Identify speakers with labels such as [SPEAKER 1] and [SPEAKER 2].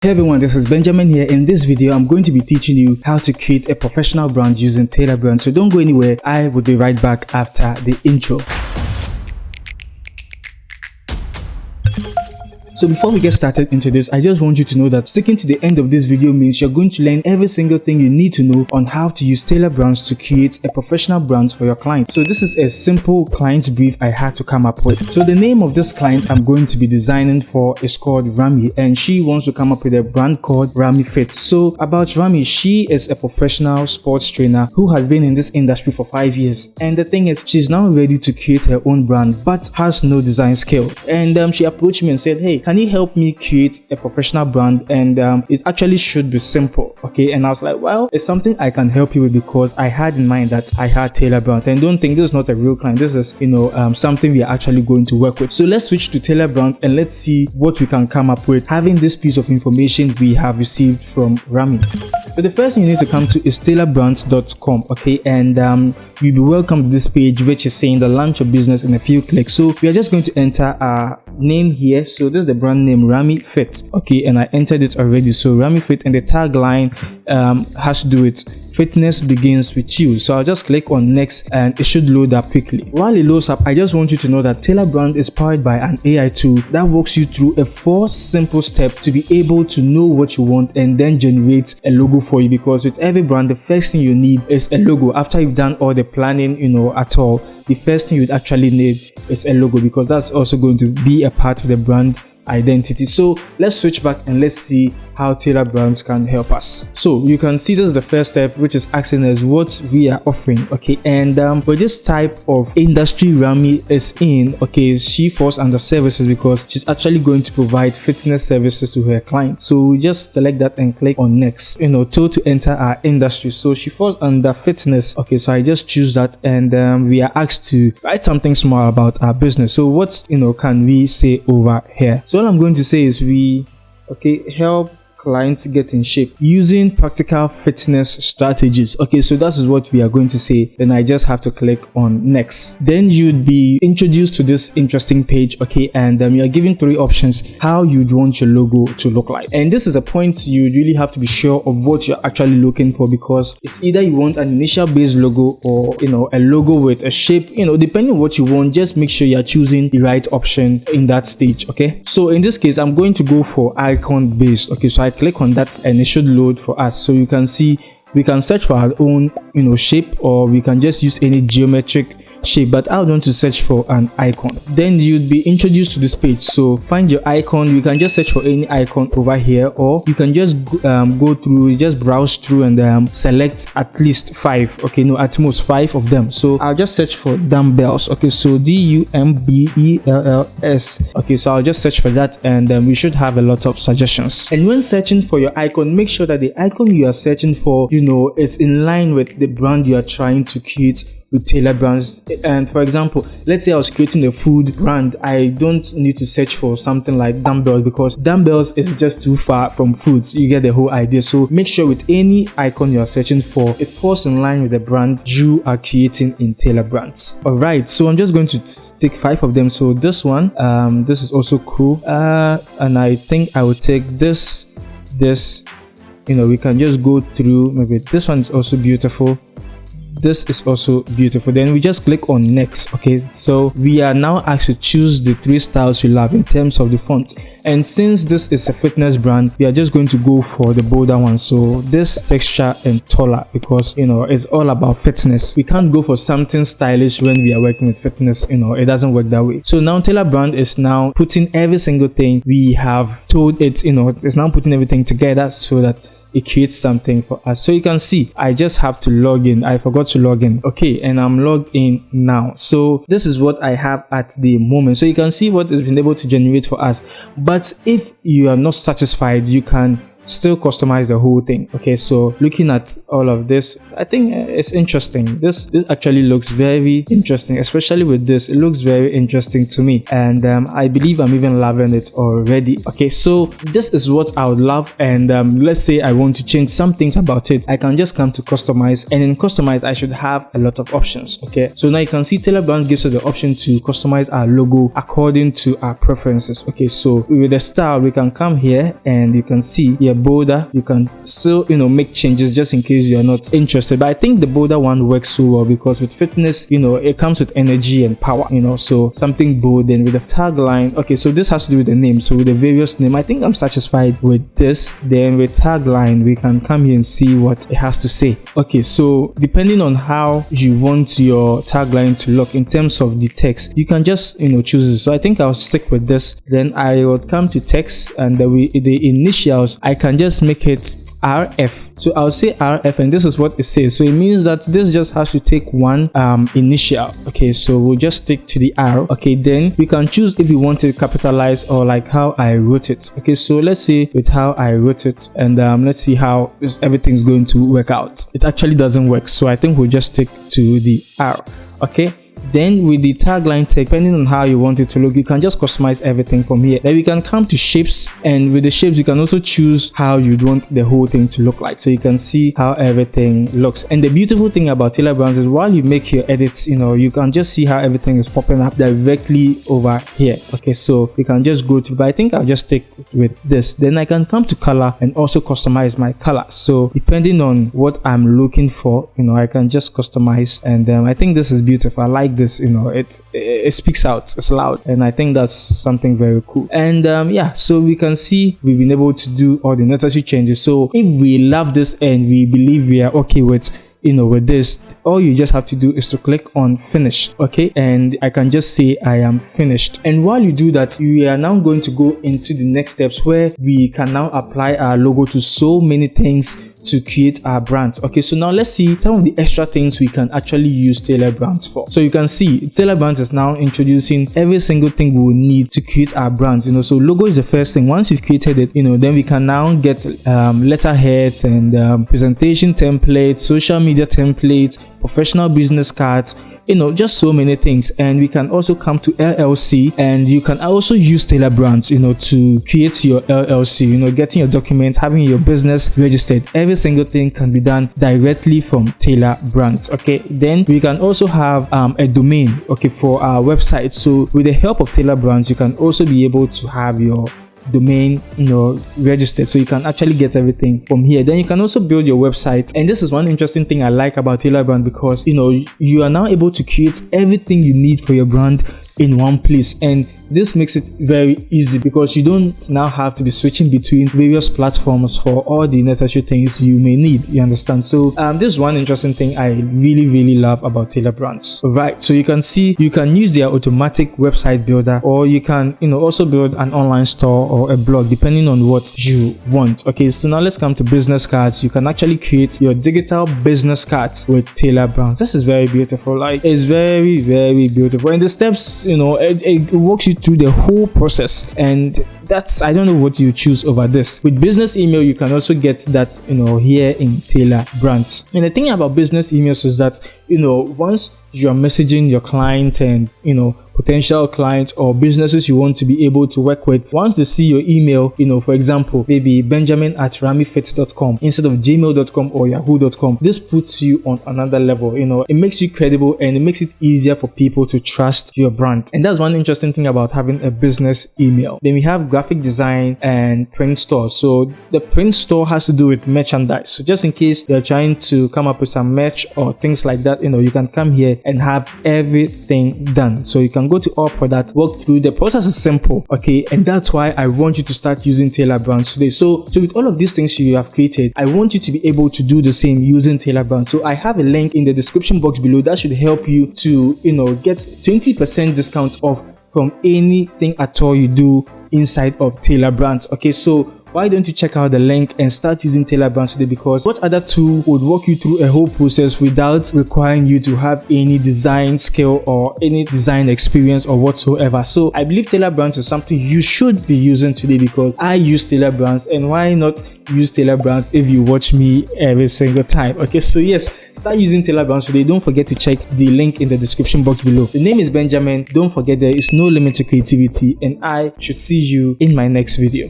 [SPEAKER 1] Hey everyone, this is Benjamin here. In this video, I'm going to be teaching you how to create a professional brand using Tailor Brands. So don't go anywhere. I will be right back after the intro. So before we get started into this, I just want you to know that sticking to the end of this video means you're going to learn every single thing you need to know on how to use Tailor Brands to create a professional brand for your client. So this is a simple client brief I had to come up with. So the name of this client I'm going to be designing for is called Rami, and she wants to come up with a brand called Rami Fit. So about Rami, she is a professional sports trainer who has been in this industry for 5 years. And the thing is, she's now ready to create her own brand but has no design skill. And she approached me and said, hey, can you help me create a professional brand? And it actually should be simple, okay? And I was like, well, it's something I can help you with because I had in mind that I had Tailor Brands. And don't think this is not a real client. This is, something we are actually going to work with. So let's switch to Tailor Brands and let's see what we can come up with having this piece of information we have received from Rami. So the first thing you need to come to is tailorbrands.com, okay? And you'll be welcome to this page which is saying the launch your business in a few clicks. So we are just going to enter our name here. So this is the brand name Rami Fit, okay? And I entered it already. So Rami Fit, and the tagline has to do with fitness begins with you. So I'll just click on next and it should load up quickly. While it loads up, I just want you to know that Tailor Brand is powered by an AI tool that walks you through a 4 simple steps to be able to know what you want and then generate a logo for you. Because with every brand, the first thing you need is a logo. After you've done all the planning, at all, the first thing you'd actually need is a logo, because that's also going to be a part of the brand identity. So let's switch back and let's see how Tailor Brands can help us. So you can see this is the first step, which is asking us what we are offering, okay? And for this type of industry Rami is in, okay, she falls under services because she's actually going to provide fitness services to her clients. So we just select that and click on next, told to enter our industry. So she falls under fitness, okay? So I just choose that, and we are asked to write something small about our business. So what can we say over here? So all I'm going to say is help clients get in shape using practical fitness strategies. Okay, so that is what we are going to say. Then I just have to click on next. Then you'd be introduced to this interesting page, okay? And you are given 3 options how you'd want your logo to look like. And this is a point you really have to be sure of what you're actually looking for, because it's either you want an initial base logo or a logo with a shape, depending on what you want. Just make sure you're choosing the right option in that stage, okay? So in this case, I'm going to go for icon based, okay? So I click on that and it should load for us. So you can see we can search for our own shape, or we can just use any geometric shape, but I want to search for an icon. Then you'd be introduced to this page. So find your icon. You can just search for any icon over here, or you can just go through, just browse through and select at least 5, okay? No, at most 5 of them. So I'll just search for dumbbells, okay? So DUMBELLS, okay? So I'll just search for that, and we should have a lot of suggestions. And when searching for your icon, make sure that the icon you are searching for is in line with the brand you are trying to create with Tailor Brands. And for example, let's say I was creating a food brand. I don't need to search for something like dumbbells, because dumbbells is just too far from food. So you get the whole idea. So make sure with any icon you are searching for, it falls in line with the brand you are creating in Tailor Brands. All right, so I'm just going to take 5 of them. So this one, this is also cool, and I think I will take this. We can just go through. Maybe this one is also beautiful. This is also beautiful. Then we just click on next, okay? So we are now asked to choose the 3 styles we love in terms of the font. And since this is a fitness brand, we are just going to go for the bolder one. So this texture and taller, because it's all about fitness. We can't go for something stylish when we are working with fitness. It doesn't work that way. So now Tailor Brand is now putting every single thing we have told it, it's now putting everything together so that it creates something for us. So you can see I just have to log in. I forgot to log in, okay? And I'm logged in now. So this is what I have at the moment. So you can see what has been able to generate for us. But if you are not satisfied, you can still customize the whole thing. Okay, so looking at all of this, I think it's interesting. This actually looks very interesting, especially with this. It looks very interesting to me, and I believe I'm even loving it already. Okay, so this is what I would love, and let's say I want to change some things about it. I can just come to customize, and in customize I should have a lot of options. Okay, so now you can see Tailor Brands gives us the option to customize our logo according to our preferences. Okay, so with the style, we can come here and you can see here bolder. You can still make changes just in case you're not interested, but I think the bolder one works so well because with fitness, it comes with energy and power, so something bold. And with the tagline, okay, so this has to do with the name. So with the various name, I think I'm satisfied with this. Then with tagline, we can come here and see what it has to say. Okay, so depending on how you want your tagline to look in terms of the text, you can just choose it. So I think I'll stick with this. Then I would come to text, and the initials, I can just make it RF. So I'll say RF, and this is what it says. So it means that this just has to take one initial. Okay, so we'll just stick to the R. Okay, then we can choose if we want it capitalized or like how I wrote it. Okay, so let's say with how I wrote it, and let's see how everything's going to work out. It actually doesn't work, so I think we'll just stick to the R. Okay, then with the tagline tag, depending on how you want it to look, you can just customize everything from here. Then we can come to shapes, and with the shapes you can also choose how you'd want the whole thing to look like, so you can see how everything looks. And the beautiful thing about Tailor Brands is while you make your edits, you can just see how everything is popping up directly over here. Okay, so you can just go to, but I think I'll just stick with this. Then I can come to color and also customize my color. So depending on what I'm looking for, I can just customize, and I think this is beautiful. I like this, it speaks out, it's loud, and I think that's something very cool. And yeah, so we can see we've been able to do all the necessary changes. So if we love this and we believe we are okay with with this, all you just have to do is to click on finish. Okay, and I can just say I am finished. And while you do that, we are now going to go into the next steps where we can now apply our logo to so many things to create our brand. Okay, so now let's see some of the extra things we can actually use Tailor Brands for. So you can see Tailor Brands is now introducing every single thing we will need to create our brands. So logo is the first thing. Once you've created it, then we can now get letterheads and presentation templates, social media templates, professional business cards, just so many things. And we can also come to LLC, and you can also use Tailor Brands to create your LLC, getting your documents, having your business registered. Every single thing can be done directly from Tailor Brands. Okay, then we can also have a domain, okay, for our website. So with the help of Tailor Brands, you can also be able to have your domain registered, so you can actually get everything from here. Then you can also build your website, and this is one interesting thing I like about Tailor Brand, because you are now able to create everything you need for your brand in one place. And this makes it very easy because you don't now have to be switching between various platforms for all the necessary things you may need. You understand? So this is one interesting thing I really love about Tailor Brands. Right, so you can see you can use their automatic website builder, or you can also build an online store or a blog depending on what you want. Okay, so now let's come to business cards. You can actually create your digital business cards with Tailor Brands. This is very beautiful. Like, it's very beautiful, and the steps, it walks you through the whole process, and that's, I don't know what you choose over this. With business email, you can also get that here in Tailor Brands. And the thing about business emails is that once you're messaging your clients and potential clients or businesses you want to be able to work with, once they see your email, for example, maybe benjamin@ramifit.com instead of gmail.com or yahoo.com, this puts you on another level. It makes you credible, and it makes it easier for people to trust your brand. And that's one interesting thing about having a business email. Then we have graphic design and print store. So the print store has to do with merchandise. So just in case you're trying to come up with some merch or things like that, you can come here and have everything done. So you can go to all products, walk through. The process is simple, okay, and that's why I want you to start using Tailor Brands today. So with all of these things you have created, I want you to be able to do the same using Tailor Brands. So I have a link in the description box below that should help you to get 20% discount off from anything at all you do inside of Tailor Brands. Okay, so why don't you check out the link and start using Tailor Brands today? Because what other tool would walk you through a whole process without requiring you to have any design skill or any design experience or whatsoever? So I believe Tailor Brands is something you should be using today, because I use Tailor Brands, and why not use Tailor Brands if you watch me every single time? Okay, so yes, start using Tailor Brands today. Don't forget to check the link in the description box below. The name is Benjamin. Don't forget, there is no limit to creativity, and I should see you in my next video.